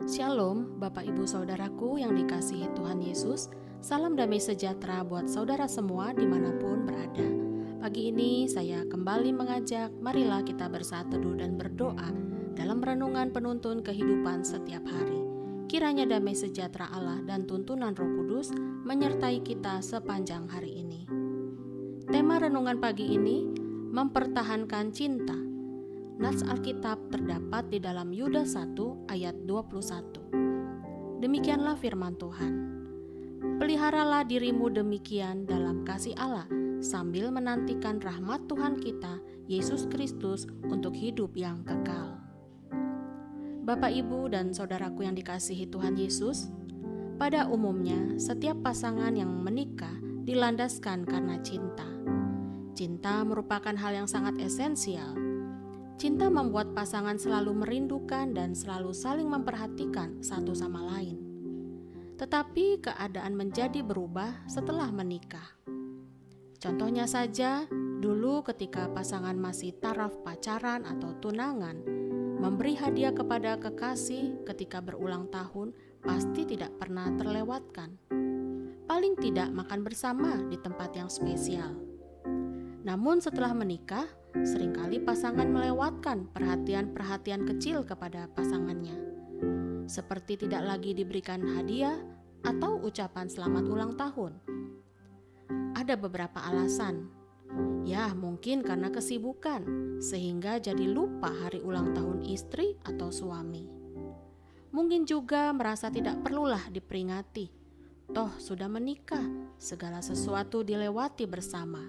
Shalom, Bapak Ibu Saudaraku yang dikasihi Tuhan Yesus. Salam damai sejahtera buat saudara semua dimanapun berada. Pagi ini saya kembali mengajak, marilah kita bersatu teduh dan berdoa dalam renungan penuntun kehidupan setiap hari. Kiranya damai sejahtera Allah dan tuntunan Roh Kudus menyertai kita sepanjang hari ini. Tema renungan pagi ini, mempertahankan cinta. Nats Alkitab terdapat di dalam Yudas 1 ayat 21. Demikianlah firman Tuhan. Peliharalah dirimu demikian dalam kasih Allah, sambil menantikan rahmat Tuhan kita, Yesus Kristus, untuk hidup yang kekal. Bapak, Ibu, dan saudaraku yang dikasihi Tuhan Yesus, pada umumnya setiap pasangan yang menikah dilandaskan karena cinta. Cinta merupakan hal yang sangat esensial. Cinta membuat pasangan selalu merindukan dan selalu saling memperhatikan satu sama lain. Tetapi keadaan menjadi berubah setelah menikah. Contohnya saja, dulu ketika pasangan masih taraf pacaran atau tunangan, memberi hadiah kepada kekasih ketika berulang tahun pasti tidak pernah terlewatkan. Paling tidak makan bersama di tempat yang spesial. Namun setelah menikah, seringkali pasangan melewatkan perhatian-perhatian kecil kepada pasangannya. Seperti tidak lagi diberikan hadiah atau ucapan selamat ulang tahun. Ada beberapa alasan. Ya, mungkin karena kesibukan, sehingga jadi lupa hari ulang tahun istri atau suami. Mungkin juga merasa tidak perlulah diperingati. Toh sudah menikah, segala sesuatu dilewati bersama.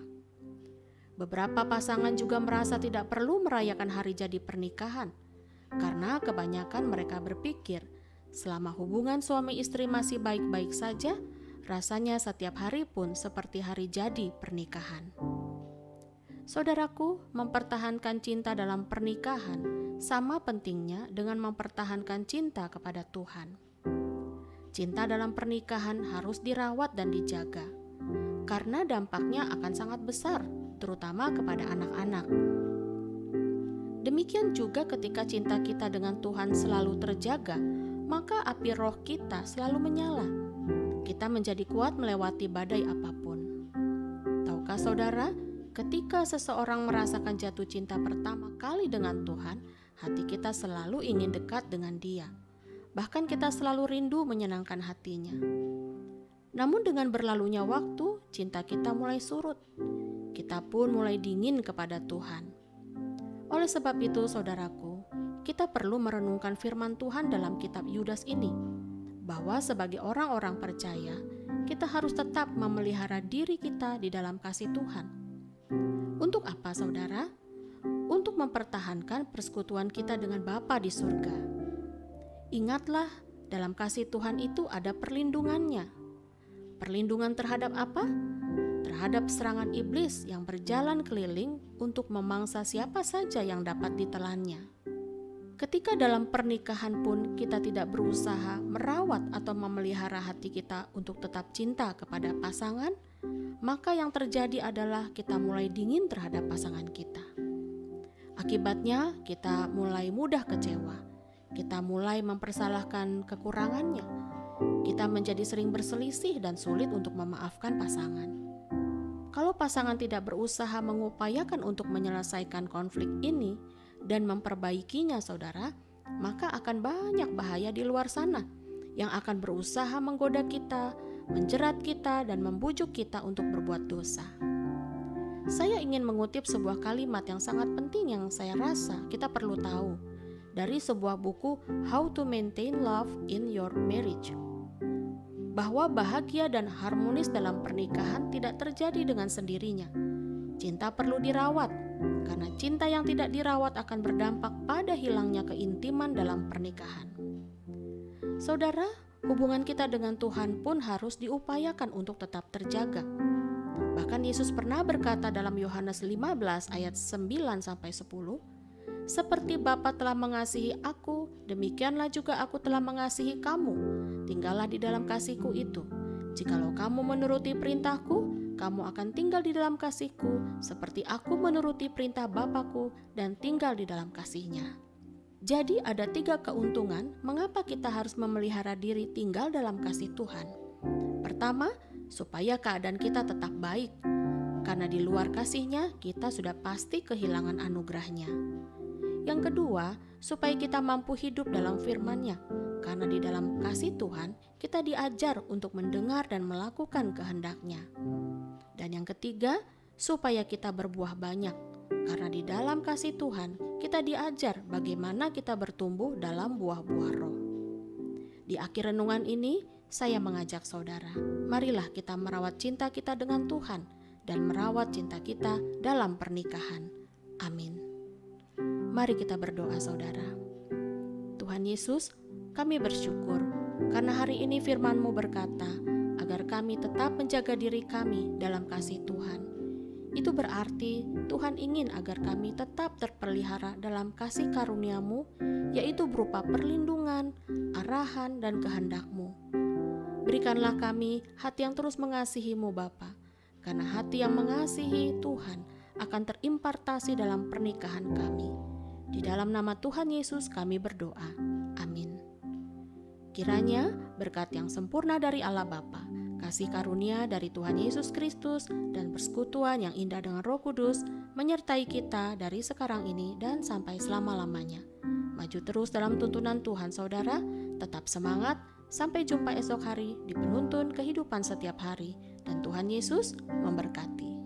Beberapa pasangan juga merasa tidak perlu merayakan hari jadi pernikahan, karena kebanyakan mereka berpikir, selama hubungan suami istri masih baik-baik saja, rasanya setiap hari pun seperti hari jadi pernikahan. Saudaraku, mempertahankan cinta dalam pernikahan sama pentingnya dengan mempertahankan cinta kepada Tuhan. Cinta dalam pernikahan harus dirawat dan dijaga, karena dampaknya akan sangat besar, terutama kepada anak-anak. Demikian juga ketika cinta kita dengan Tuhan selalu terjaga, maka api roh kita selalu menyala. Kita menjadi kuat melewati badai apapun. Tahukah saudara, ketika seseorang merasakan jatuh cinta pertama kali dengan Tuhan, hati kita selalu ingin dekat dengan Dia. Bahkan kita selalu rindu menyenangkan hatinya. Namun dengan berlalunya waktu, cinta kita mulai surut. Kita pun mulai dingin kepada Tuhan. Oleh sebab itu, saudaraku, kita perlu merenungkan firman Tuhan dalam kitab Yudas ini, bahwa sebagai orang-orang percaya, kita harus tetap memelihara diri kita di dalam kasih Tuhan. Untuk apa, saudara? Untuk mempertahankan persekutuan kita dengan Bapa di surga. Ingatlah, dalam kasih Tuhan itu ada perlindungannya. Perlindungan terhadap apa? Terhadap serangan iblis yang berjalan keliling untuk memangsa siapa saja yang dapat ditelannya. Ketika dalam pernikahan pun kita tidak berusaha merawat atau memelihara hati kita untuk tetap cinta kepada pasangan, maka yang terjadi adalah kita mulai dingin terhadap pasangan kita. Akibatnya kita mulai mudah kecewa, kita mulai mempersalahkan kekurangannya, kita menjadi sering berselisih dan sulit untuk memaafkan pasangan. Kalau pasangan tidak berusaha mengupayakan untuk menyelesaikan konflik ini dan memperbaikinya, saudara, maka akan banyak bahaya di luar sana yang akan berusaha menggoda kita, menjerat kita, dan membujuk kita untuk berbuat dosa. Saya ingin mengutip sebuah kalimat yang sangat penting yang saya rasa kita perlu tahu dari sebuah buku How to Maintain Love in Your Marriage. Bahwa bahagia dan harmonis dalam pernikahan tidak terjadi dengan sendirinya. Cinta perlu dirawat, karena cinta yang tidak dirawat akan berdampak pada hilangnya keintiman dalam pernikahan. Saudara, hubungan kita dengan Tuhan pun harus diupayakan untuk tetap terjaga. Bahkan Yesus pernah berkata dalam Yohanes 15 ayat 9-10, "Seperti Bapa telah mengasihi aku, demikianlah juga aku telah mengasihi kamu. Tinggallah di dalam kasih-Ku itu. Jikalau kamu menuruti perintah-Ku, kamu akan tinggal di dalam kasih-Ku, seperti aku menuruti perintah Bapa-Ku dan tinggal di dalam kasih-Nya." Jadi ada 3 keuntungan mengapa kita harus memelihara diri tinggal dalam kasih Tuhan. Pertama, supaya keadaan kita tetap baik, karena di luar kasih-Nya kita sudah pasti kehilangan anugerah-Nya. Yang kedua, supaya kita mampu hidup dalam firman-Nya, karena di dalam kasih Tuhan kita diajar untuk mendengar dan melakukan kehendak-Nya. Dan yang ketiga, supaya kita berbuah banyak, karena di dalam kasih Tuhan kita diajar bagaimana kita bertumbuh dalam buah-buah roh. Di akhir renungan ini, saya mengajak saudara, marilah kita merawat cinta kita dengan Tuhan dan merawat cinta kita dalam pernikahan. Amin. Mari kita berdoa saudara. Tuhan Yesus, kami bersyukur karena hari ini firman-Mu berkata agar kami tetap menjaga diri kami dalam kasih Tuhan. Itu berarti Tuhan ingin agar kami tetap terpelihara dalam kasih karunia-Mu, yaitu berupa perlindungan, arahan, dan kehendak-Mu. Berikanlah kami hati yang terus mengasihi-Mu Bapa, karena hati yang mengasihi Tuhan akan terimpartasi dalam pernikahan kami. Di dalam nama Tuhan Yesus kami berdoa. Amin. Kiranya berkat yang sempurna dari Allah Bapa, kasih karunia dari Tuhan Yesus Kristus, dan persekutuan yang indah dengan Roh Kudus menyertai kita dari sekarang ini dan sampai selama-lamanya. Maju terus dalam tuntunan Tuhan saudara, tetap semangat, sampai jumpa esok hari di penuntun kehidupan setiap hari, dan Tuhan Yesus memberkati.